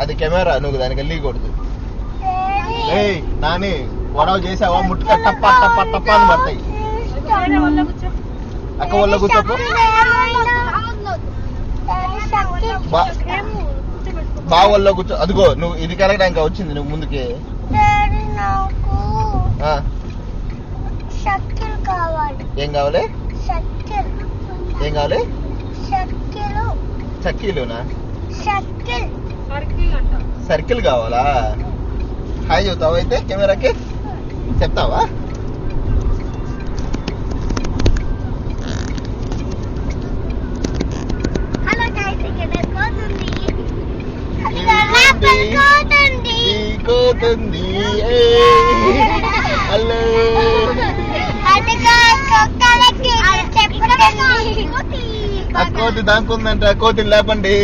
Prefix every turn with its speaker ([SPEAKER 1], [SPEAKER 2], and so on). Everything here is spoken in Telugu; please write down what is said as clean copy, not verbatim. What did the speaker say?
[SPEAKER 1] అది కెమెరా, నువ్వు దానికి వెళ్ళకూడదు. ఏయ్ నాని, గొడవ చేసావా ముట్టుక టప్ప టప్ప టప్ప అని పడతాయి. అక్క వల్ల కూర్చోపు. బావ వల్ల కూర్చో. అదిగో నువ్వు ఇది కలగడానికి వచ్చింది, నువ్వు ముందుకి. ఏం కావాలి? ఏం కావాలి? చక్కీలునా? సర్కిల్ కావాలా? హాయ్ చెప్తావా అయితే కెమెరాకి? చెప్తావా? కోతుంది హలో, ఆ కోతి దానికి ఉందంట, కోతిని లేపండి.